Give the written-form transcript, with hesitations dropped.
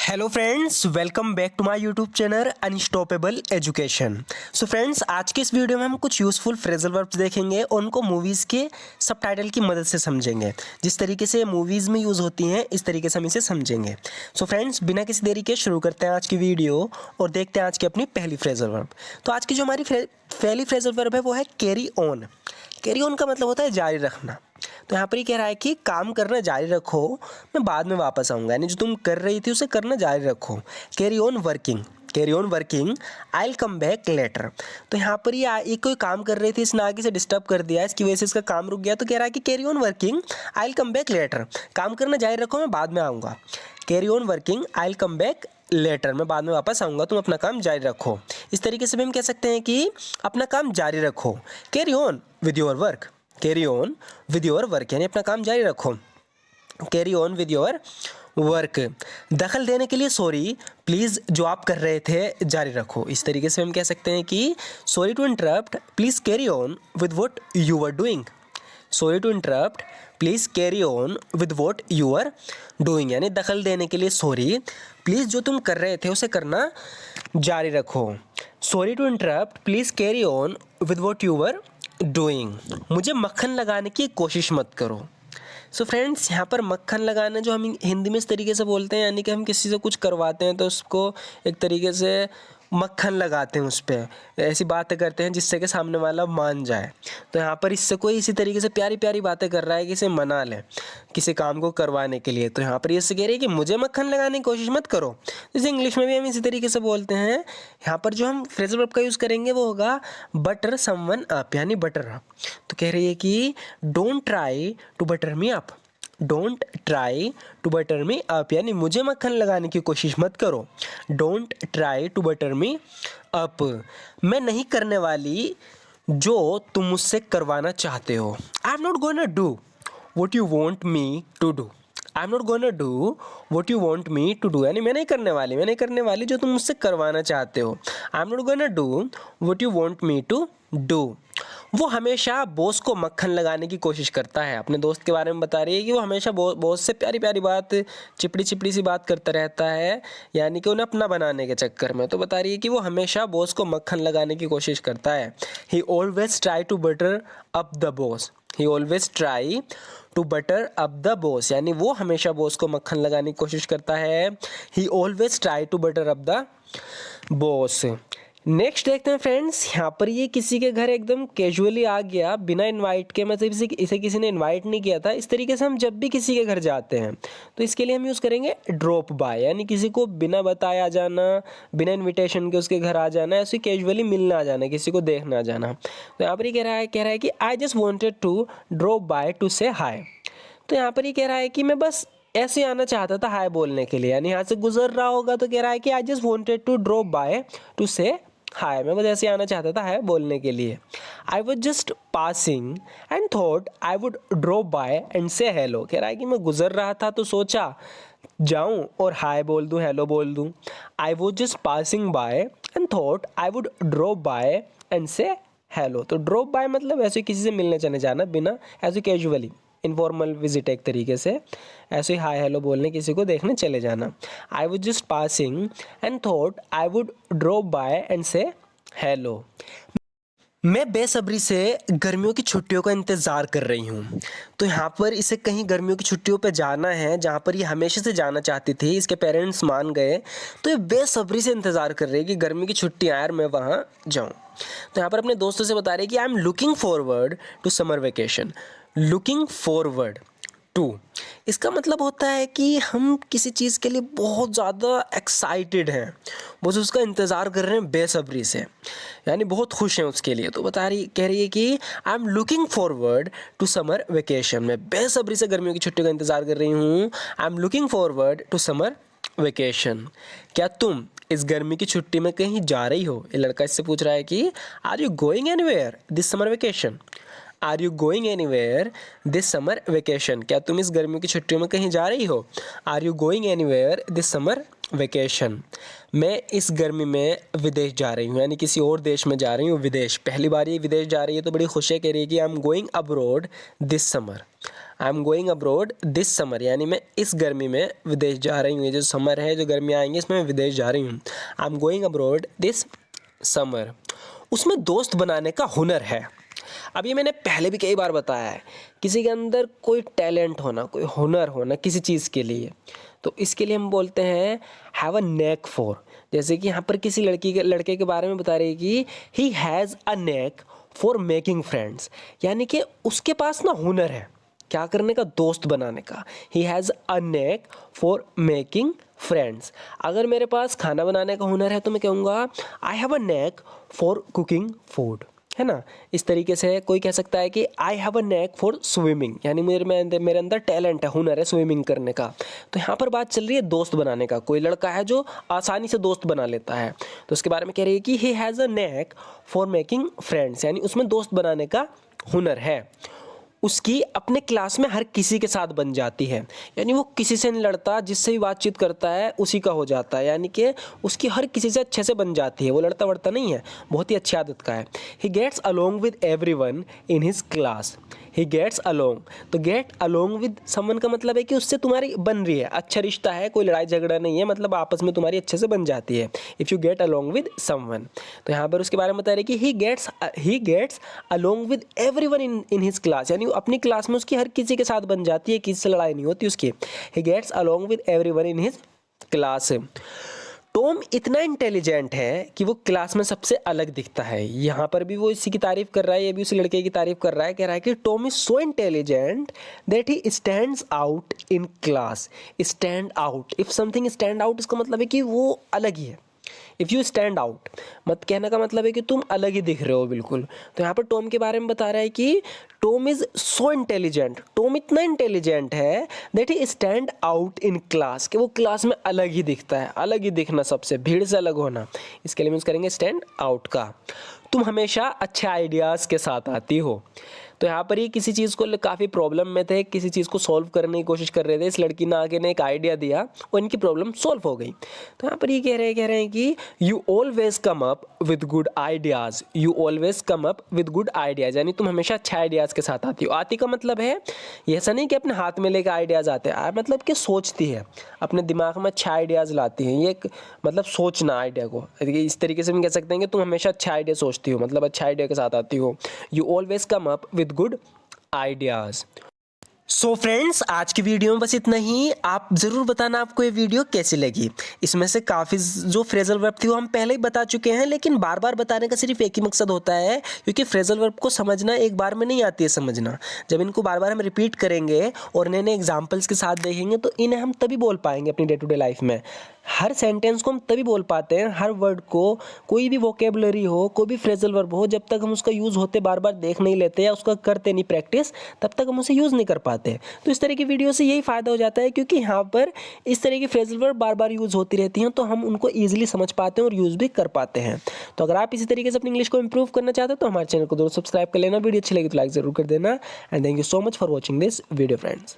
Hello friends, welcome back to my YouTube channel unstoppable education. So friends, आज के इस video में हम कुछ यूज़फुल फ्रेजल वर्ब्स देखेंगे और उनको मूवीज़ के सबटाइटल की मदद से समझेंगे। जिस तरीके से मूवीज़ में यूज़ होती हैं इस तरीके से हम इसे समझेंगे। सो फ्रेंड्स, बिना किसी देरी के शुरू करते हैं आज की वीडियो और देखते हैं आज की अपनी पहली फ्रेजल वर्ब। तो आज की जो हमारी पहली फ्रेजल वर्ब है वो है कैरी ऑन। कैरी ऑन का मतलब होता है जारी रखना। तो यहाँ पर ये कह रहा है कि काम करना जारी रखो, मैं बाद में वापस आऊँगा, यानी जो तुम कर रही थी उसे करना जारी रखो। Carry on working, carry on working, I will come back later. तो यहाँ पर ये कोई काम कर रही थी, इसने आगे से डिस्टर्ब कर दिया, इसकी वजह से इसका काम रुक गया। तो कह रहा है कि carry on working, I will come back later, काम करना जारी रखो, मैं बाद में आऊँगा। Carry on working, I will come back later, मैं बाद में वापस आऊँगा, तुम अपना काम जारी रखो। इस तरीके से भी हम कह सकते हैं कि अपना काम जारी रखो। Carry on with your work, carry on with your work, यानी अपना काम जारी रखो। Carry on with your work. दखल देने के लिए सॉरी, प्लीज़ जो आप कर रहे थे जारी रखो। इस तरीके से हम कह सकते हैं कि sorry to interrupt, please carry on with what you were doing. Sorry to interrupt, please carry on with what you are doing, यानी दखल देने के लिए सॉरी, प्लीज़ जो तुम कर रहे थे उसे करना जारी रखो। Sorry to interrupt, please carry on with what you were doing. मुझे मक्खन लगाने की कोशिश मत करो। सो फ्रेंड्स, यहाँ पर मक्खन लगाना जो हम हिंदी में इस तरीके से बोलते हैं, यानी कि हम किसी से कुछ करवाते हैं तो उसको एक तरीके से मक्खन लगाते हैं, उस पर ऐसी बातें करते हैं जिससे कि सामने वाला मान जाए। तो यहाँ पर इससे कोई इसी तरीके से प्यारी प्यारी बातें कर रहा है कि इसे मना ले किसी काम को करवाने के लिए। तो यहाँ पर इससे कह रही है कि मुझे मक्खन लगाने की कोशिश मत करो। जैसे इंग्लिश में भी हम इसी तरीके से बोलते हैं। यहाँ पर जो हम फ्रेजल वर्ब का यूज़ करेंगे वो होगा बटर समवन अप, यानी बटर अप। तो कह रही है कि don't try to butter me up, don't try to butter me up, यानी मुझे मक्खन लगाने की कोशिश मत करो। Don't try to butter me up. मैं नहीं करने वाली जो तुम मुझसे करवाना चाहते हो। I am not gonna do what you want me to do, I am not gonna do what you want me to do, यानी मैं नहीं करने वाली जो तुम मुझसे करवाना चाहते हो। I am not gonna do what you want me to do. वो हमेशा बॉस को मक्खन लगाने की कोशिश करता है। अपने दोस्त के बारे में बता रही है कि वो हमेशा बॉस से प्यारी प्यारी बात, चिपड़ी चिपड़ी सी बात करता रहता है, यानी कि उन्हें अपना बनाने के चक्कर में। तो बता रही है कि वो हमेशा बॉस को मक्खन लगाने की कोशिश करता है। He always try to butter up the boss, he always try to butter up the boss, यानी वो हमेशा बॉस को मक्खन लगाने की कोशिश करता है। He always try to butter up the boss. Next देखते हैं फ्रेंड्स, यहाँ पर ये किसी के घर एकदम कैजुअली आ गया बिना इनवाइट के, मतलब इसे किसी ने इनवाइट नहीं किया था। इस तरीके से हम जब भी किसी के घर जाते हैं तो इसके लिए हम यूज़ करेंगे ड्रॉप बाय, यानी किसी को बिना बताए आ जाना, बिना इनविटेशन के उसके घर आ जाना, ऐसे कैजुअली मिलना आ जाना, किसी को देखना आ जाना। तो यहाँ पर ये कह रहा है कि I just wanted to drop by to say hi. तो यहाँ पर ये कह रहा है कि मैं बस ऐसे आना चाहता था हाय बोलने के लिए, यानी यहाँ से गुजर रहा होगा तो कह रहा है कि I just wanted to drop by to say hi, मैं बस ऐसे आना चाहता था हाय बोलने के लिए। I was just passing and thought I would drop by and से हेलो, कह रहा है कि मैं गुजर रहा था तो सोचा जाऊं और हाय बोल दूं, हेलो बोल दूं। I was just passing by and thought I would drop by and से हेलो। तो ड्रॉप बाय मतलब ऐसे किसी से मिलने चले जाना बिना, ऐसे कैजुअली इनफॉर्मल विजिट एक तरीके से, ऐसे ही हाय हेलो बोलने किसी को देखने चले जाना। I was just passing and thought I would drop by and से हेलो। मैं बेसब्री से गर्मियों की छुट्टियों का इंतज़ार कर रही हूँ। तो यहाँ पर इसे कहीं गर्मियों की छुट्टियों पे जाना है जहाँ पर ये हमेशा से जाना चाहती थी, इसके पेरेंट्स मान गए, तो ये बेसब्री से इंतज़ार कर रही है कि गर्मी की छुट्टी आए और मैं वहाँ जाऊँ। तो यहाँ पर अपने दोस्तों से बता रही है कि I am looking forward to summer vacation. Looking forward to, इसका मतलब होता है कि हम किसी चीज़ के लिए बहुत ज़्यादा एक्साइटेड हैं, बस उसका इंतज़ार कर रहे हैं बेसब्री से, यानी बहुत खुश हैं उसके लिए। तो कह रही है कि I am looking forward to summer vacation, मैं बेसब्री से गर्मियों की छुट्टी का इंतज़ार कर रही हूँ। I am looking forward to summer vacation. क्या तुम इस गर्मी की छुट्टी में कहीं जा रही हो? ये लड़का इससे पूछ रहा है कि are you going anywhere this summer vacation, are you going anywhere this summer vacation, क्या तुम इस गर्मियों की छुट्टियों में कहीं जा रही हो? Are you going anywhere this summer vacation. मैं इस गर्मी में विदेश जा रही हूँ, यानी किसी और देश में जा रही हूँ, विदेश। पहली बार ये विदेश जा रही है तो बड़ी खुशी कह रही है कि I am going abroad this summer, I am going abroad this summer, यानी मैं इस गर्मी में विदेश जा रही हूँ। ये जो समर है, जो गर्मियाँ आएंगी, इसमें मैं विदेश जा रही हूँ। I am going abroad this summer. उसमें दोस्त बनाने का हुनर है। अब ये मैंने पहले भी कई बार बताया है, किसी के अंदर कोई टैलेंट होना, कोई हुनर होना किसी चीज़ के लिए, तो इसके लिए हम बोलते हैं हैव अ नेक फॉर। जैसे कि यहाँ पर किसी लड़के के बारे में बता रही है कि he has a neck for making friends, यानी कि उसके पास ना हुनर है क्या करने का, दोस्त बनाने का। He has a neck for making friends. अगर मेरे पास खाना बनाने का हुनर है तो मैं कहूँगा I have a neck for cooking food, है ना। इस तरीके से कोई कह सकता है कि I have a neck for swimming, यानी मेरे अंदर टैलेंट है, हुनर है स्विमिंग करने का। तो यहाँ पर बात चल रही है दोस्त बनाने का। कोई लड़का है जो आसानी से दोस्त बना लेता है, तो उसके बारे में कह रही है कि he has a neck for making friends, यानी उसमें दोस्त बनाने का हुनर है। उसकी अपने क्लास में हर किसी के साथ बन जाती है, यानी वो किसी से नहीं लड़ता, जिससे भी बातचीत करता है उसी का हो जाता है, यानी कि उसकी हर किसी से अच्छे से बन जाती है, वो लड़ता वड़ता नहीं है, बहुत ही अच्छी आदत का है। He gets along with everyone in his class. He gets along, तो गेट अलोंग विद समवन का मतलब है कि उससे तुम्हारी बन रही है, अच्छा रिश्ता है, कोई लड़ाई झगड़ा नहीं है, मतलब आपस में तुम्हारी अच्छे से बन जाती है। If you get along with someone, तो यहाँ पर उसके बारे में बता रहे कि he gets along with everyone in his class, यानी अपनी क्लास में उसकी हर किसी के साथ बन जाती है, किसी से लड़ाई नहीं होती उसकी। He gets along with everyone in his class. Tom इतना इंटेलिजेंट है कि वो क्लास में सबसे अलग दिखता है। यहाँ पर भी वो इसी की तारीफ कर रहा है, ये भी उसी लड़के की तारीफ कर रहा है, कह रहा है कि Tom is so intelligent that he stands out in class. Stand out, if something stand out, इसका मतलब है कि वो अलग ही है। इफ़ यू स्टैंड आउट, मत कहने का मतलब है कि तुम अलग ही दिख रहे हो बिल्कुल। तो यहाँ पर टॉम के बारे में बता रहा है कि Tom is so intelligent, Tom इतना इंटेलिजेंट है that he stand out in class, कि वो क्लास में अलग ही दिखता है। अलग ही दिखना, सबसे भीड़ से अलग होना, इसके लिए यूज़ करेंगे स्टैंड आउट का। तुम हमेशा अच्छे आइडियाज़ के साथ आती हो। तो यहाँ पर ही किसी चीज़ को काफ़ी प्रॉब्लम में थे, किसी चीज़ को सॉल्व करने की कोशिश कर रहे थे, इस लड़की ने आगे ने एक आइडिया दिया और इनकी प्रॉब्लम सॉल्व हो गई। तो यहाँ पर ये कह रहे हैं कि you always come up with good ideas. You always come up with good ideas, यानी तुम हमेशा अच्छे आइडियाज़ के साथ आती हो। आती का मतलब है ये ऐसा नहीं कि अपने हाथ में लेकर आइडियाज़ आते हैं, मतलब कि सोचती है, अपने दिमाग में अच्छे आइडियाज़ लाती हैं। ये मतलब सोचना आइडिया को, इस तरीके से हम कह सकते हैं कि तुम हमेशा अच्छे आइडिया सोचती हो, मतलब अच्छे आइडिया के साथ आती हो। You always come up with good ideas. So friends, आज की वीडियो में बस इतना ही। आप ज़रूर बताना आपको ये वीडियो कैसी लगी। इसमें से काफ़ी जो फ्रेजल वर्ब थी वो हम पहले ही बता चुके हैं, लेकिन बार बार बताने का सिर्फ एक ही मकसद होता है, क्योंकि फ्रेजल वर्ब को समझना एक बार में नहीं आती है समझना। जब इनको बार बार हम रिपीट करेंगे और नए नए एग्जाम्पल्स के साथ देखेंगे तो इन्हें हम तभी बोल पाएंगे अपनी डे टू डे लाइफ में। हर सेंटेंस को हम तभी बोल पाते हैं, हर वर्ड को, कोई भी वोकेबलरी हो, कोई भी फ्रेजल वर्ब हो, जब तक हम उसका यूज़ होते बार बार देख नहीं लेते या उसका करते नहीं प्रैक्टिस, तब तक हम उसे यूज़ नहीं कर पाते। तो इस तरह की वीडियो से यही फ़ायदा हो जाता है, क्योंकि यहाँ पर इस तरह की फ्रेजल वर्ब बार बार यूज़ होती रहती हैं, तो हम उनको ईजिली समझ पाते हैं और यूज़ भी कर पाते हैं। तो अगर आप इसी तरीके से अपनी इंग्लिश को इंप्रूव करना चाहते हो तो हमारे चैनल को जरूर सब्सक्राइब कर लेना। वीडियो अच्छी लगी तो लाइक ज़रूर कर देना। And thank you so much for watching this video friends.